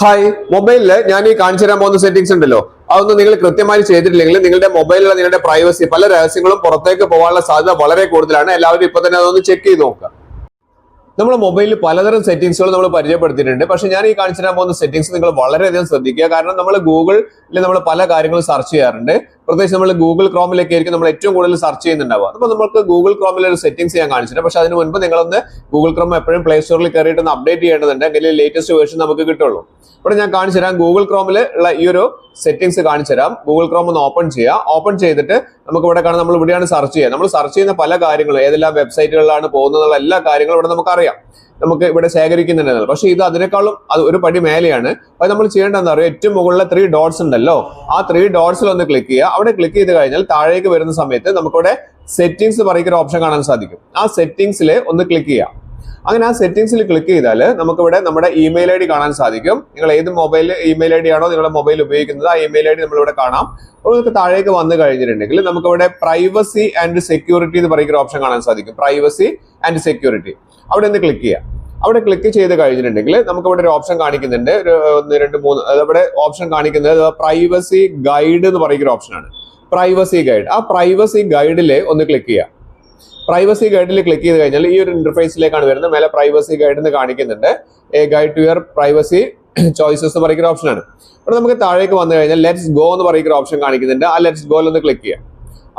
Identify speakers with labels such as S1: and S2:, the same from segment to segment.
S1: Hi, മൊബൈലില് ഞാൻ ഈ കാണിച്ചു തരാൻ പോകുന്ന സെറ്റിംഗ്സ് ഉണ്ടല്ലോ, അതൊന്നും നിങ്ങൾ കൃത്യമായി ചെയ്തിട്ടില്ലെങ്കിൽ നിങ്ങളുടെ മൊബൈലിലുള്ള നിങ്ങളുടെ പ്രൈവസി, പല രഹസ്യങ്ങളും പുറത്തേക്ക് പോകാനുള്ള സാധ്യത വളരെ കൂടുതലാണ്. എല്ലാവരും ഇപ്പൊ തന്നെ അതൊന്ന് ചെക്ക് ചെയ്ത് നോക്കുക. നമ്മുടെ മൊബൈലിൽ പലതരം സെറ്റിംഗ്സുകൾ നമ്മൾ പരിചയപ്പെടുത്തിയിട്ടുണ്ട്. പക്ഷെ ഞാൻ ഈ കാണിച്ചു തരാൻ പോകുന്ന സെറ്റിംഗ്സ് നിങ്ങൾ വളരെയധികം ശ്രദ്ധിക്കുക. കാരണം നമ്മൾ ഗൂഗിളിൽ നമ്മൾ പല കാര്യങ്ങളും സെർച്ച് ചെയ്യാറുണ്ട്. പ്രത്യേകിച്ച് നമ്മൾ ഗൂഗിൾ ക്രോമിലൊക്കെ ആയിരിക്കും നമ്മൾ ഏറ്റവും കൂടുതൽ സെർച്ച് ചെയ്യുന്നുണ്ടാവുക. അപ്പോൾ നമുക്ക് ഗൂഗിൾ ക്രോമിൽ ഒരു സെറ്റിംഗ്സ് ഞാൻ കാണിച്ചിട്ടുണ്ട്. പക്ഷെ അതിന് മുൻപ് നിങ്ങളൊന്ന് ഗൂഗിൾ ക്രോം എപ്പോഴും പ്ലേ സ്റ്റോറിൽ കയറിയിട്ട് ഒന്ന് അപ്ഡേറ്റ് ചെയ്യേണ്ടതുണ്ട്. എങ്കിൽ ലേറ്റസ്റ്റ് വേർഷൻ നമുക്ക് കിട്ടുള്ളൂ. ഇവിടെ ഞാൻ കാണിച്ചു തരാം. ഗൂഗിൾ ക്രോമിൽ ഉള്ള ഈ ഒരു സെറ്റിംഗ്സ് കാണിച്ചു തരാം. ഗൂഗിൾ ക്രോം ഒന്ന് ഓപ്പൺ ചെയ്യുക. ഓപ്പൺ ചെയ്തിട്ട് നമുക്ക് ഇവിടെ കാണാം, നമ്മൾ ഇവിടെയാണ് സെർച്ച് ചെയ്യുക. നമ്മൾ സെർച്ച് ചെയ്യുന്ന പല കാര്യങ്ങളും, ഏതെല്ലാം വെബ്സൈറ്റുകളിലാണ് പോകുന്നതുള്ള എല്ലാ കാര്യങ്ങളും ഇവിടെ നമുക്കറിയാം, നമുക്ക് ഇവിടെ ശേഖരിക്കുന്നുണ്ടെന്നത്. പക്ഷെ ഇത് അതിനേക്കാളും അത് ഒരു പടി മേലെയാണ്. അത് നമ്മൾ ചെയ്യേണ്ടത് എന്താ പറയുക, ഏറ്റവും മുകളിലെ 3 ഡോട്ട്സ് ഉണ്ടല്ലോ, ആ 3 ഡോട്ട്സിൽ ഒന്ന് ക്ലിക്ക് ചെയ്യുക. അവിടെ ക്ലിക്ക് ചെയ്ത് കഴിഞ്ഞാൽ താഴേക്ക് വരുന്ന സമയത്ത് നമുക്കിവിടെ സെറ്റിംഗ്സ് പറയുന്ന ഒരു ഓപ്ഷൻ കാണാൻ സാധിക്കും. ആ സെറ്റിംഗ്സിൽ ഒന്ന് ക്ലിക്ക് ചെയ്യുക. അങ്ങനെ ആ സെറ്റിംഗ്സിൽ ക്ലിക്ക് ചെയ്താൽ നമുക്കിവിടെ നമ്മുടെ ഇമെയിൽ ഐ ഡി കാണാൻ സാധിക്കും. നിങ്ങൾ ഏത് മൊബൈൽ ഇമെയിൽ ഐ ഡി ആണോ നിങ്ങളുടെ മൊബൈൽ ഉപയോഗിക്കുന്നത്, ആ ഇമെയിൽ ഐ ഡി നമ്മളിവിടെ കാണാം. അപ്പോൾ നിങ്ങൾക്ക് താഴേക്ക് വന്നു കഴിഞ്ഞിട്ടുണ്ടെങ്കിൽ നമുക്കിവിടെ പ്രൈവസി ആൻഡ് സെക്യൂരിറ്റി എന്ന് പറയുന്ന ഓപ്ഷൻ കാണാൻ സാധിക്കും. പ്രൈവസി ആൻഡ് സെക്യൂരിറ്റി, അവിടെ ഒന്ന് ക്ലിക്ക് ചെയ്യുക. അവിടെ ക്ലിക്ക് ചെയ്ത് കഴിഞ്ഞിട്ടുണ്ടെങ്കിൽ നമുക്ക് ഇവിടെ ഒരു ഓപ്ഷൻ കാണിക്കുന്നുണ്ട്, ഒരു 1 2 3 അതവിടെ ഓപ്ഷൻ കാണിക്കുന്നത് പ്രൈവസി ഗൈഡ് എന്ന് പറയുന്ന ഓപ്ഷനാണ്. പ്രൈവസി ഗൈഡ്, ആ പ്രൈവസി ഗൈഡിൽ ഒന്ന് ക്ലിക്ക് ചെയ്യുക. പ്രൈവസി ഗൈഡിൽ ക്ലിക്ക് ചെയ്ത് കഴിഞ്ഞാൽ ഈ ഒരു ഇന്റർഫേസിലേക്കാണ് വരുന്നത്. മേലെ പ്രൈവസി ഗൈഡ് എന്ന് കാണിക്കുന്നുണ്ട്. A guide to your privacy choices എന്ന് പറയുന്ന ഓപ്ഷനാണ്. ഇവിടെ നമുക്ക് താഴേക്ക് വന്നു കഴിഞ്ഞാൽ ലെറ്റ്സ് ഗോ എന്ന് പറയുന്ന ഓപ്ഷൻ കാണിക്കുന്നുണ്ട്. ആ ലെറ്റ്സ് ഗോയിൽ ഒന്ന് ക്ലിക്ക് ചെയ്യാം.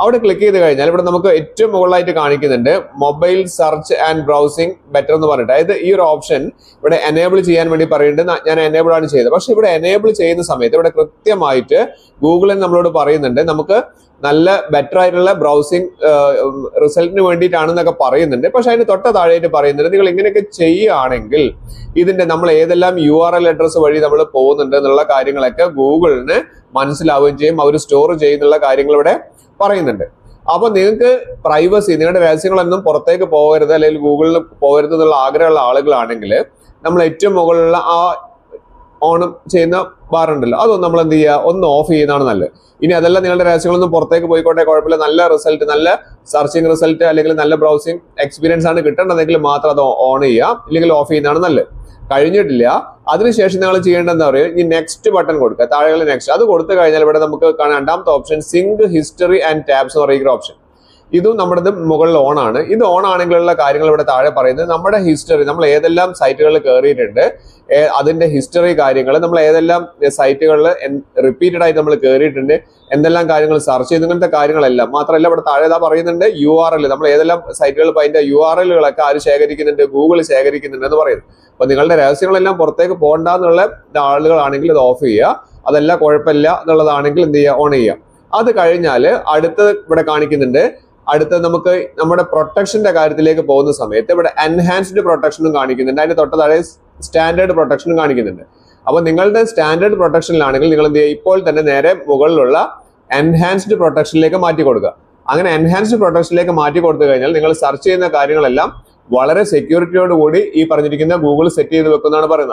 S1: അവിടെ ക്ലിക്ക് ചെയ്ത് കഴിഞ്ഞാൽ ഇവിടെ നമുക്ക് ഏറ്റവും മുകളിലായിട്ട് കാണിക്കുന്നുണ്ട് mobile search and browsing better എന്ന് പറഞ്ഞിട്ട്. അതായത് ഈ ഒരു ഓപ്ഷൻ ഇവിടെ എനേബിൾ ചെയ്യാൻ വേണ്ടി പറയുന്നുണ്ട്. ഞാൻ എനേബിൾ ആണ് ചെയ്തത്. പക്ഷെ ഇവിടെ എനേബിൾ ചെയ്യുന്ന സമയത്ത് ഇവിടെ കൃത്യമായിട്ട് ഗൂഗിളിൽ നമ്മളോട് പറയുന്നുണ്ട് നമുക്ക് നല്ല ബെറ്റർ ആയിട്ടുള്ള ബ്രൗസിംഗ് റിസൾട്ടിന് വേണ്ടിയിട്ടാണെന്നൊക്കെ പറയുന്നുണ്ട്. പക്ഷെ അതിന് തൊട്ട താഴെയായിട്ട് പറയുന്നുണ്ട് നിങ്ങൾ ഇങ്ങനെയൊക്കെ ചെയ്യുകയാണെങ്കിൽ ഇതിന്റെ നമ്മൾ ഏതെല്ലാം URL അഡ്രസ് വഴി നമ്മൾ പോകുന്നുണ്ട് എന്നുള്ള കാര്യങ്ങളൊക്കെ ഗൂഗിളിന് മനസ്സിലാവുകയും ചെയ്യും. അവർ സ്റ്റോർ ചെയ്യുന്നുള്ള കാര്യങ്ങൾ ഇവിടെ പറയുന്നുണ്ട്. അപ്പൊ നിങ്ങൾക്ക് പ്രൈവസി, നിങ്ങളുടെ രഹസ്യങ്ങളൊന്നും പുറത്തേക്ക് പോകരുത്, അല്ലെങ്കിൽ ഗൂഗിളിൽ പോകരുത് എന്നുള്ള ആഗ്രഹമുള്ള ആളുകളാണെങ്കിൽ നമ്മൾ ഏറ്റവും മുകളിലുള്ള ആ ഓൺ ചെയ്യുന്ന ബാർ ഉണ്ടല്ലോ, അതൊന്നും നമ്മൾ എന്ത് ചെയ്യുക, ഒന്ന് ഓഫ് ചെയ്യുന്നതാണ് നല്ലത്. ഇനി അതല്ല നിങ്ങളുടെ രഹസ്യങ്ങളൊന്നും പുറത്തേക്ക് പോയിക്കോട്ടെ, കുഴപ്പമില്ല, നല്ല റിസൾട്ട്, നല്ല സെർച്ചിങ് റിസൾട്ട് അല്ലെങ്കിൽ നല്ല ബ്രൗസിംഗ് എക്സ്പീരിയൻസ് ആണ് കിട്ടേണ്ടതെങ്കിൽ മാത്രം അത് ഓൺ ചെയ്യുക, ഇല്ലെങ്കിൽ ഓഫ് ചെയ്യുന്നതാണ് നല്ലത്. കഴിഞ്ഞിട്ടില്ല, അതിനുശേഷം നിങ്ങൾ ചെയ്യേണ്ടത് എന്താ പറയുക, ഈ നെക്സ്റ്റ് ബട്ടൺ കൊടുക്കുക. താഴെയുള്ള നെക്സ്റ്റ്, അത് കൊടുത്തു കഴിഞ്ഞാൽ ഇവിടെ നമുക്ക് കാണാം രണ്ടാമത്തെ option sync history and tabs എന്ന് പറയുന്ന ഓപ്ഷൻ. ഇതും നമ്മുടെ മുകളിൽ ഓൺ ആണ്. ഇത് ഓൺ ആണെങ്കിലുള്ള കാര്യങ്ങൾ ഇവിടെ താഴെ പറയുന്നത് നമ്മുടെ ഹിസ്റ്ററി, നമ്മൾ ഏതെല്ലാം സൈറ്റുകളിൽ കയറിയിട്ടുണ്ട്, അതിന്റെ ഹിസ്റ്ററി കാര്യങ്ങൾ, നമ്മൾ ഏതെല്ലാം സൈറ്റുകളിൽ റിപ്പീറ്റഡ് ആയിട്ട് നമ്മൾ കയറിയിട്ടുണ്ട്, എന്തെല്ലാം കാര്യങ്ങൾ സെർച്ച് ചെയ്ത്, ഇങ്ങനത്തെ കാര്യങ്ങളെല്ലാം. മാത്രമല്ല ഇവിടെ താഴെ പറയുന്നുണ്ട് URL, നമ്മൾ ഏതെല്ലാം സൈറ്റുകളിൽ അതിന്റെ URLകളൊക്കെ ആര് ശേഖരിക്കുന്നുണ്ട്, ഗൂഗിൾ ശേഖരിക്കുന്നുണ്ട് എന്ന് പറയുന്നത്. അപ്പൊ നിങ്ങളുടെ രഹസ്യങ്ങളെല്ലാം പുറത്തേക്ക് പോകണ്ടെന്നുള്ള ആളുകളാണെങ്കിൽ ഇത് ഓഫ് ചെയ്യുക. അതല്ല കുഴപ്പമില്ല എന്നുള്ളതാണെങ്കിൽ എന്ത് ചെയ്യുക, ഓൺ ചെയ്യുക. അത് കഴിഞ്ഞാൽ അടുത്ത് ഇവിടെ കാണിക്കുന്നുണ്ട്, അടുത്ത നമുക്ക് നമ്മുടെ പ്രൊട്ടക്ഷന്റെ കാര്യത്തിലേക്ക് പോകുന്ന സമയത്ത് ഇവിടെ എൻഹാൻസ്ഡ് പ്രൊട്ടക്ഷനും കാണിക്കുന്നുണ്ട്. അതിന്റെ തൊട്ട് താഴെ സ്റ്റാൻഡേർഡ് പ്രൊട്ടക്ഷനും കാണിക്കുന്നുണ്ട്. അപ്പൊ നിങ്ങളുടെ സ്റ്റാൻഡേർഡ് പ്രൊട്ടക്ഷനിലാണെങ്കിൽ നിങ്ങൾ എന്ത് ചെയ്യുക, ഇപ്പോൾ തന്നെ നേരെ മുകളിലുള്ള എൻഹാൻസ്ഡ് പ്രൊട്ടക്ഷനിലേക്ക് മാറ്റി കൊടുക്കുക. അങ്ങനെ എൻഹാൻസ്ഡ് പ്രൊട്ടക്ഷനിലേക്ക് മാറ്റി കൊടുത്തു കഴിഞ്ഞാൽ നിങ്ങൾ സെർച്ച് ചെയ്യുന്ന കാര്യങ്ങളെല്ലാം വളരെ സെക്യൂരിറ്റിയോട് കൂടി ഈ പറഞ്ഞിരിക്കുന്ന ഗൂഗിൾ സെറ്റ് ചെയ്ത് വെക്കുന്നതാണ് പറയുന്നത്.